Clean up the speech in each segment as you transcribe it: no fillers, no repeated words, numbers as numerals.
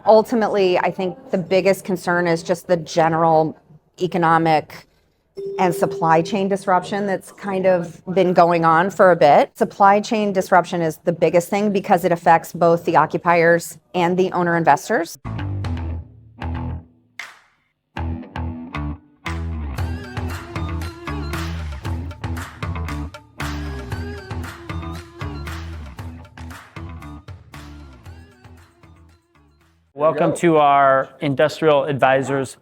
ultimately, I think the biggest concern is just the general economic and supply chain disruption that's kind of been going on for a bit. Supply chain disruption is the biggest thing because it affects both the occupiers and the owner investors. Welcome to our Industrial Advisors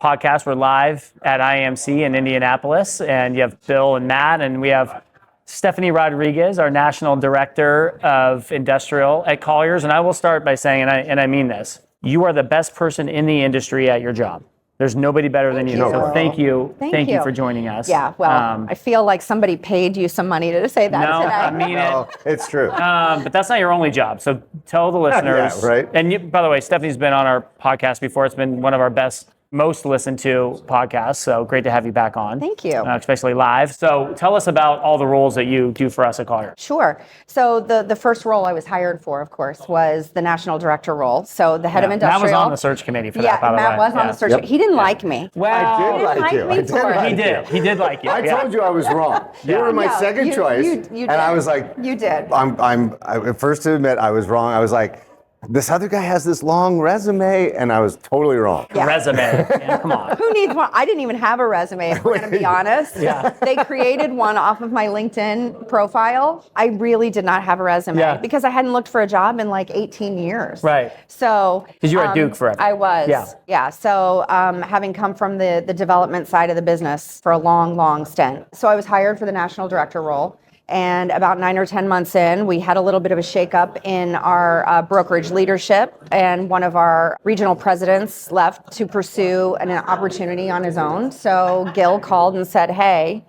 podcast. We're live at IMC in Indianapolis, and you have Bill and Matt, and we have Stephanie Rodriguez, our National Director of Industrial at Colliers. And I will start by saying, and I mean this, you are the best person in the industry at your job. There's nobody better than you. So thank you for joining us. Yeah, well, I feel like somebody paid you some money to say that no, today. I mean No, it's true. but that's not your only job. So tell the listeners. Yeah, right. And you, by the way, Stephanie's been on our podcast before. It's been one of our most listened to podcasts. So great to have you back on. Thank you. Especially live. So tell us about all the roles that you do for us at Colliers. Sure. So the first role I was hired for, of course, was the national director role. So the head of industrial. Matt was on the search committee for that, by the way. Matt was on the search. Yep. He didn't like me. Well, I did like you. me I did for it. like he did. you. He did like you. I told you I was wrong. You were my second choice, you and did. I was like, You did. I'm first to admit I was wrong. I was like, this other guy has this long resume, and I was totally wrong. Yeah. Resume. Yeah, come on. Who needs one? I didn't even have a resume, if we're going to be honest. Yeah. They created one off of my LinkedIn profile. I really did not have a resume because I hadn't looked for a job in like 18 years. Right. So. Because you were at Duke forever. I was. Yeah. Yeah. So having come from the development side of the business for a long, long stint. So I was hired for the national director role. And about 9 or 10 months in, we had a little bit of a shakeup in our brokerage leadership, and one of our regional presidents left to pursue an opportunity on his own. So Gil called and said, hey,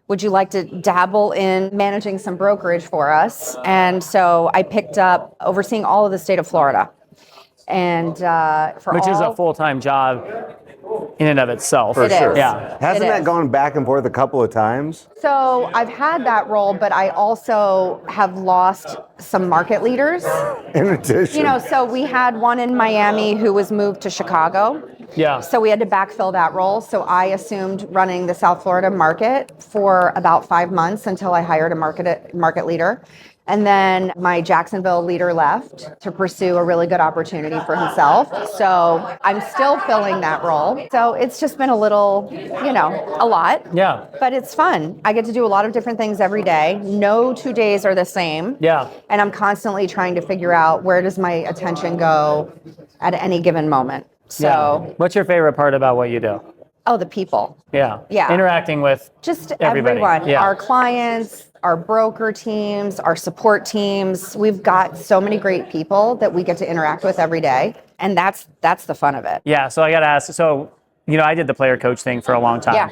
would you like to dabble in managing some brokerage for us? And so I picked up overseeing all of the state of Florida. And Which is a full-time job in and of itself. For sure. Yeah. Hasn't that gone back and forth a couple of times? So I've had that role, but I also have lost some market leaders. In addition. So we had one in Miami who was moved to Chicago. Yeah. So we had to backfill that role. So I assumed running the South Florida market for about 5 months until I hired a market leader. And then my Jacksonville leader left to pursue a really good opportunity for himself. So I'm still filling that role. So it's just been a little, a lot. Yeah. But it's fun. I get to do a lot of different things every day. No 2 days are the same. Yeah. And I'm constantly trying to figure out where does my attention go at any given moment. So, What's your favorite part about what you do? Oh, the people. Yeah. Yeah. Interacting with Just everybody. everyone. Yeah. Our clients, our broker teams, our support teams. We've got so many great people that we get to interact with every day. And that's the fun of it. Yeah. So I got to ask, I did the player coach thing for a long time. Yeah.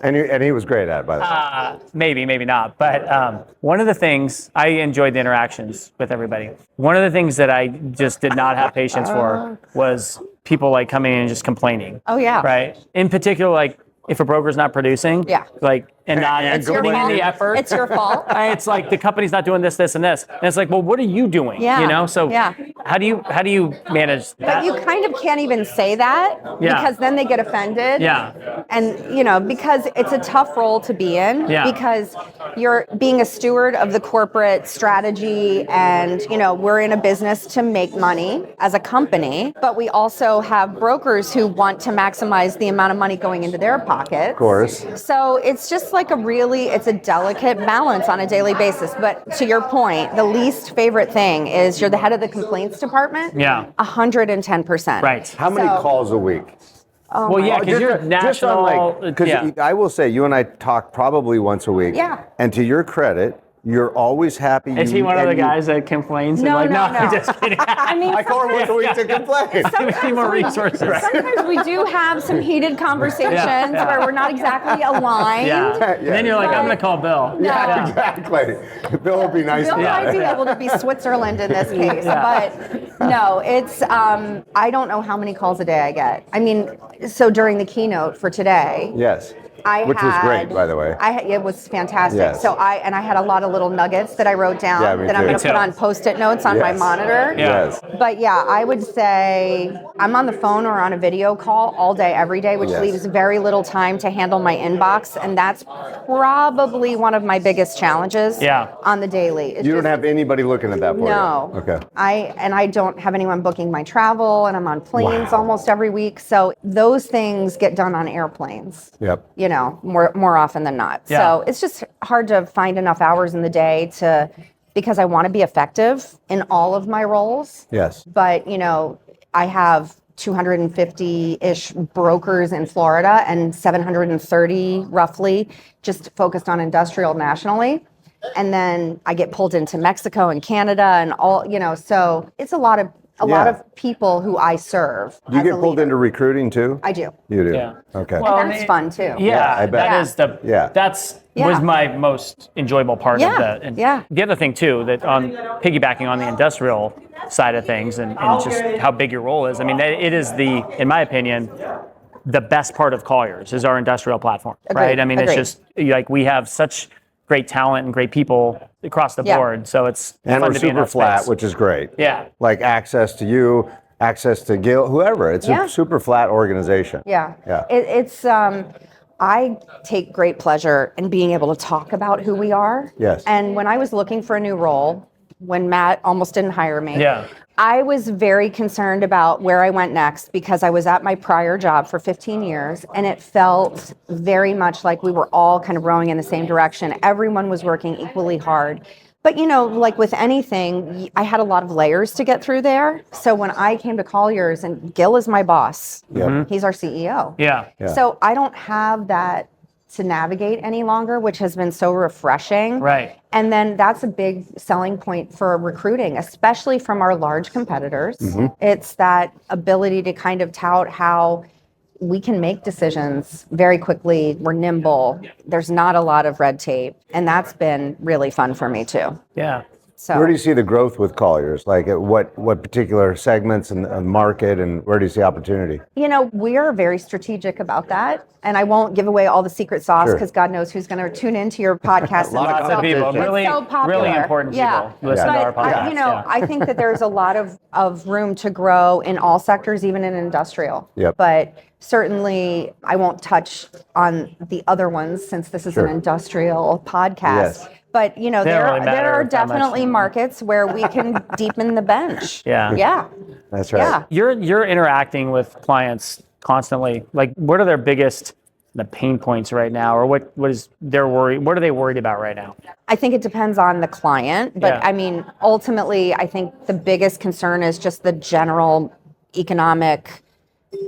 And he was great at it, by the way. Maybe not. But one of the things, I enjoyed the interactions with everybody. One of the things that I just did not have patience for was people like coming in and just complaining. Oh, yeah. Right. In particular, like if a broker's not producing. Yeah. Like, and not It's putting in the effort. It's your fault. It's like the company's not doing this, and this. And it's like, well, what are you doing? Yeah. So Yeah. how do you manage that? But you kind of can't even say that because then they get offended. Yeah. And, because it's a tough role to be in because you're being a steward of the corporate strategy and, we're in a business to make money as a company, but we also have brokers who want to maximize the amount of money going into their pockets. Of course. So it's just like it's a delicate balance on a daily basis. But to your point, the least favorite thing is you're the head of the complaints department. Yeah. 110%. Right. How many calls a week? Well, yeah, because you're national. Because I will say, you and I talk probably once a week. Yeah. And to your credit, you're always happy. Is he one of the guys that complains? No, and like, no. I'm just kidding. I call her once a week to complain. We need more resources. Sometimes we do have some heated conversations where we're not exactly aligned. Yeah. And then you're like, I'm going to call Bill. Yeah. Exactly. Bill will be nice. Bill about might be it. able to be Switzerland in this case, but no, it's, I don't know how many calls a day I get. I mean, so during the keynote for today, Yes. Which was great, by the way. It was fantastic. Yes. So I had a lot of little nuggets that I wrote down me that I'm too. going to Me put too. on Post-it notes on my Yes. monitor. Yes. But yeah, I would say I'm on the phone or on a video call all day, every day, which Yes. leaves very little time to handle my inbox. And that's probably one of my biggest challenges on the daily. You don't have anybody looking at that for No. you? Okay. I don't have anyone booking my travel, and I'm on planes Wow. almost every week. So those things get done on airplanes. Yep. You know, more often than not. Yeah. So it's just hard to find enough hours in the day because I want to be effective in all of my roles. Yes. But, you know, I have 250-ish brokers in Florida and 730 roughly just focused on industrial nationally. And then I get pulled into Mexico and Canada and all, you know, so it's a lot of people who I serve. Do you get pulled into recruiting too? I do. You do? Yeah. Okay. Well, And that's fun too. Yeah, I bet. that is that's Yeah. was my most enjoyable part of that. And the other thing too, that on piggybacking on the industrial side of things and just how big your role is. I mean, it is in my opinion, the best part of Colliers is our industrial platform, right? I mean, it's just like we have such great talent and great people across the board. So it's And fun we're to be in super that flat, space. which is great. Yeah. Like access to you, access to Gil, whoever. It's a super flat organization. Yeah. Yeah. It's I take great pleasure in being able to talk about who we are. Yes. And when I was looking for a new role, when Matt almost didn't hire me, I was very concerned about where I went next because I was at my prior job for 15 years and it felt very much like we were all kind of rowing in the same direction. Everyone was working equally hard. But, you know, like with anything, I had a lot of layers to get through there. So when I came to Colliers, and Gil is my boss, he's our CEO. Yeah. So I don't have that to navigate any longer, which has been so refreshing. Right. And then that's a big selling point for recruiting, especially from our large competitors. It's that ability to kind of tout how we can make decisions very quickly. We're nimble. There's not a lot of red tape. And that's been really fun for me too. Yeah. So Where do you see the growth with Colliers? Like at what particular segments and market, and where do you see opportunity? You know, we are very strategic about that. And I won't give away all the secret sauce because God knows who's going to tune into your podcast. Lots of people, really, so popular. really important people listen to our podcast. You know, I think that there's a lot of room to grow in all sectors, even in industrial. Yep. But certainly, I won't touch on the other ones since this is an industrial podcast. Yes. But you know, They don't there really matter are that much. definitely markets where we can deepen the bench. Yeah. That's right. Yeah. You're interacting with clients constantly. Like, what are their biggest pain points right now, or what is their worry? What are they worried about right now? I think it depends on the client, but I mean, ultimately, I think the biggest concern is just the general economic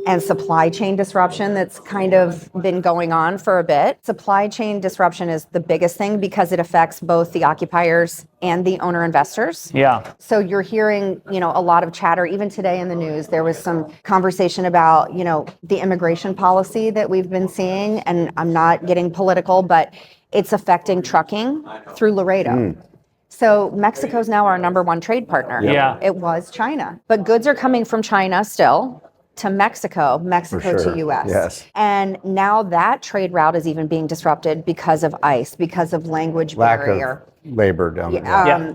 and supply chain disruption that's kind of been going on for a bit. Supply chain disruption is the biggest thing because it affects both the occupiers and the owner investors. Yeah. So you're hearing, you know, a lot of chatter. Even today in the news, there was some conversation about, you know, the immigration policy that we've been seeing. And I'm not getting political, but it's affecting trucking through Laredo. So Mexico's now our number one trade partner. Yeah. It was China. But goods are coming from China still to Mexico, sure. to US. Yes. And now that trade route is even being disrupted because of ICE, because of language Lack barrier. of labor down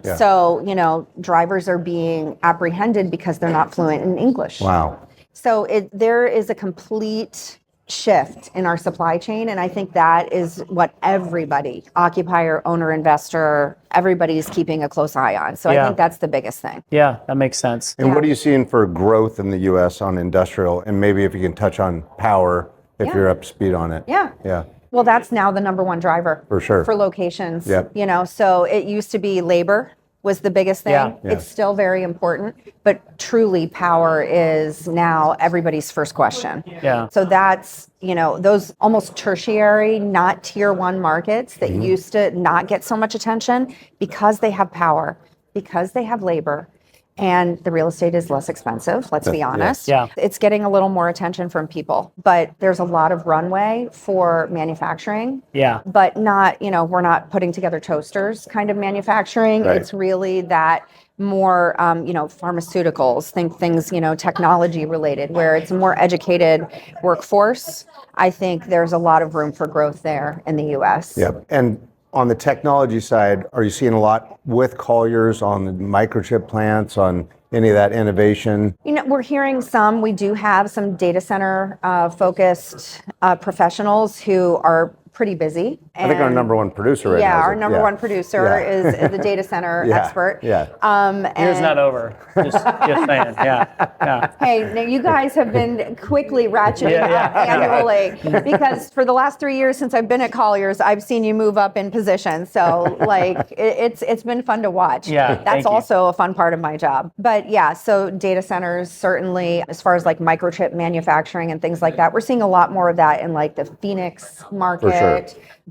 there. So, you know, drivers are being apprehended because they're not fluent in English. Wow. So there is a complete shift in our supply chain. And I think that is what everybody, occupier, owner, investor, everybody's keeping a close eye on. So I think that's the biggest thing. Yeah, that makes sense. And what are you seeing for growth in the U.S. on industrial? And maybe if you can touch on power, if you're up to speed on it. Yeah. Well, that's now the number one driver. For sure. For locations. Yep. You know, so it used to be labor was the biggest thing. Yeah. It's still very important, but truly power is now everybody's first question. Yeah. So that's, you know, those almost tertiary, not tier one markets that used to not get so much attention because they have power, because they have labor, and the real estate is less expensive, let's be honest. Yeah. It's getting a little more attention from people, but there's a lot of runway for manufacturing. Yeah. But not, you know, we're not putting together toasters kind of manufacturing. Right. It's really that more, pharmaceuticals, think things, technology related, where it's a more educated workforce. I think there's a lot of room for growth there in the U.S. Yep. And on the technology side, are you seeing a lot with Colliers on the microchip plants, on any of that innovation? We're hearing some. We do have some data center focused professionals who are pretty busy. I think our number one producer right now. Yeah, is our number one producer is the data center expert. Yeah. Year's not over. Just saying. Yeah. Hey, now you guys have been quickly ratcheting up annually because for the last 3 years since I've been at Colliers, I've seen you move up in position. So it's been fun to watch. Yeah, That's also a fun part of my job. But yeah, so data centers certainly, as far as like microchip manufacturing and things like that, we're seeing a lot more of that in like the Phoenix market. For sure.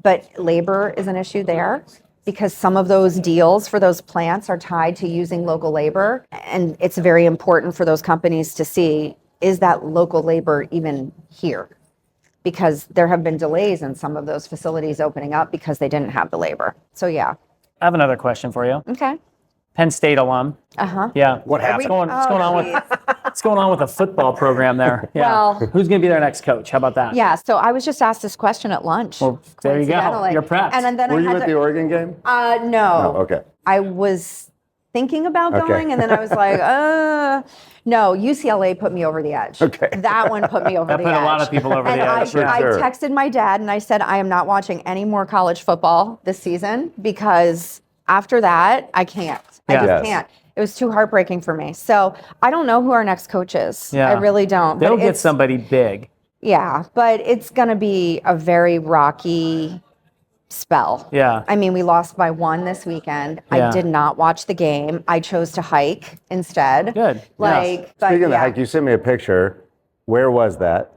But labor is an issue there, because some of those deals for those plants are tied to using local labor. And it's very important for those companies to see, is that local labor even here? Because there have been delays in some of those facilities opening up because they didn't have the labor. So yeah. I have another question for you. Okay. Penn State alum. Yeah. What happened? What's going on with the football program there? Yeah. Well, who's going to be their next coach? How about that? Yeah, so I was just asked this question at lunch. Well, there you go. coincidentally. You're prepped. And then Were I you had at the Oregon game? No. No, okay. I was thinking about Okay. going, and then I was like, no, UCLA put me over the edge. Okay. That one put me over That the put edge. a lot of people over And the edge. For I sure. texted my dad and I said, I am not watching any more college football this season, because after that, I can't. I Yeah. just Yes. can't. It was too heartbreaking for me. So I don't know who our next coach is. Yeah. I really don't. They'll But get it's- somebody big. Yeah, but it's going to be a very rocky spell. Yeah. I mean, we lost by 1 this weekend. Yeah. I did not watch the game. I chose to hike instead. Good. Like, but Speaking of the yeah. hike, you sent me a picture. Where was that?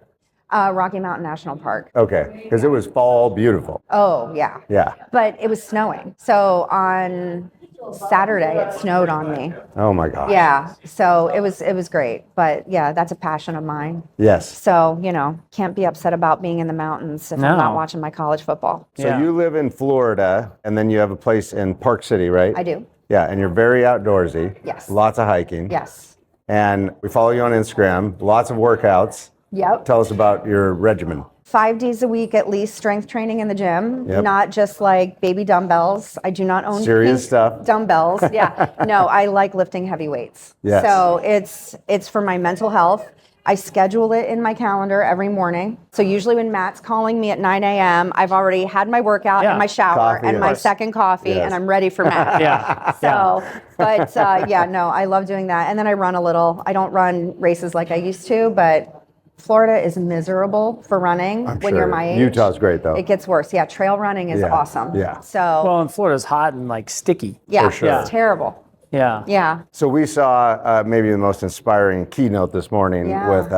Rocky Mountain National Park. Okay, because it was fall beautiful. Oh, yeah. Yeah. But it was snowing. So on Saturday, it snowed on me. Oh my gosh. Yeah. So it was great. But yeah, that's a passion of mine. Yes. So, can't be upset about being in the mountains if No. I'm not watching my college football. So Yeah. you live in Florida, and then you have a place in Park City, right? I do. Yeah, and you're very outdoorsy. Yes. Lots of hiking. Yes. And we follow you on Instagram. Lots of workouts. Yep. Tell us about your regimen. 5 days a week at least, strength training in the gym, Yep. not just like baby dumbbells. I do not own Serious pink stuff. dumbbells. Yeah. No, I like lifting heavy weights. Yes. So it's for my mental health. I schedule it in my calendar every morning. So usually when Matt's calling me at 9 a.m., I've already had my workout Yeah. and my shower Coffee, and my yes. second coffee, Yes. and I'm ready for Matt. Yeah. So, but no, I love doing that. And then I run a little. I don't run races like I used to, but Florida is miserable for running I'm when sure. you're my age. Utah's great though. It gets worse. Yeah, trail running is Yeah. awesome. Yeah. So, Well, and Florida's hot and like sticky. yeah, for sure. it's terrible. Yeah. Yeah. So we saw maybe the most inspiring keynote this morning Yeah. with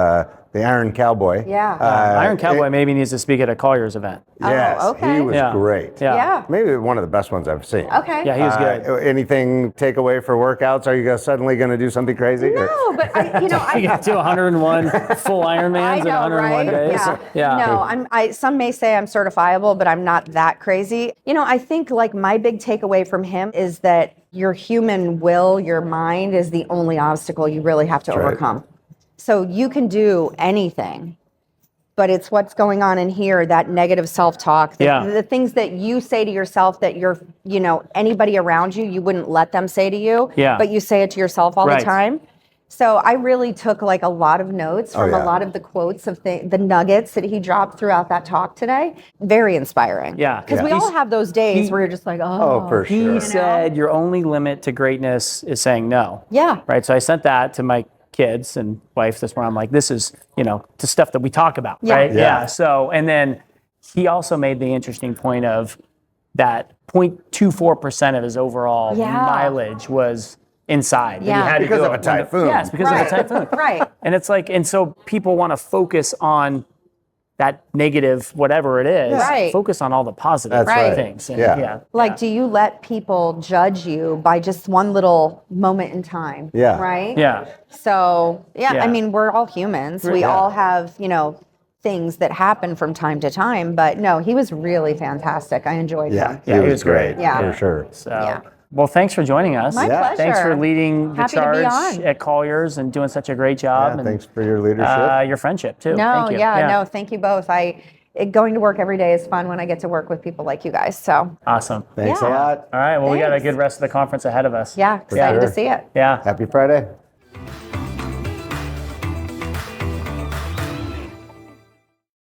the Iron Cowboy. Yeah. Iron Cowboy maybe needs to speak at a Colliers event. Yes, okay. he was Yeah. great. Yeah. Yeah. Maybe one of the best ones I've seen. Okay. Yeah, he was good. Anything takeaway for workouts? Are you guys suddenly going to do something crazy? or- No, but You got to do 101 full I Ironmans in know, 101 right? days. Yeah. No, some may say I'm certifiable, but I'm not that crazy. I think like my big takeaway from him is that your human will, your mind is the only obstacle you really have to right. overcome. So you can do anything, but it's what's going on in here, that negative self-talk, the things that you say to yourself that you're, anybody around you, you wouldn't let them say to you, Yeah. but you say it to yourself all Right. the time. So I really took like a lot of notes from yeah. a lot of the quotes of the nuggets that he dropped throughout that talk today. Very inspiring. Yeah. Because we He's- all have those days he- where you're just like, Oh, for He sure. said your only limit to greatness is saying no. Yeah. Right. So I sent that to my kids and wife this morning. I'm like, this is, to stuff that we talk about. Yeah. Right. Yeah. So, and then he also made the interesting point of that 0.24% of his overall Yeah. mileage was inside. that he Yeah. had to Because do of it a typhoon. Yes, because of a typhoon. Right. And it's like, and so people want to focus on that negative, whatever it is, Right. focus on all the positive That's right. things. And Yeah. Like, do you let people judge you by just one little moment in time? Yeah. Right? Yeah. So, Yeah. I mean, we're all humans. We Yeah. all have, things that happen from time to time. But no, he was really fantastic. I enjoyed Yeah, him. Yeah, he was great. Yeah. for sure. So, Yeah. Well, thanks for joining us. My Yeah. pleasure. Thanks for leading the Happy to be charge on. at Colliers and doing such a great job. Yeah, and thanks for your leadership. your friendship too. No, Thank you. no, thank you both. Going to work every day is fun when I get to work with people like you guys. So, Awesome. Thanks a Yeah. lot. All right. Well, we got a Thanks. good rest of the conference ahead of us. yeah, excited sure. to see it. Yeah. Happy Friday.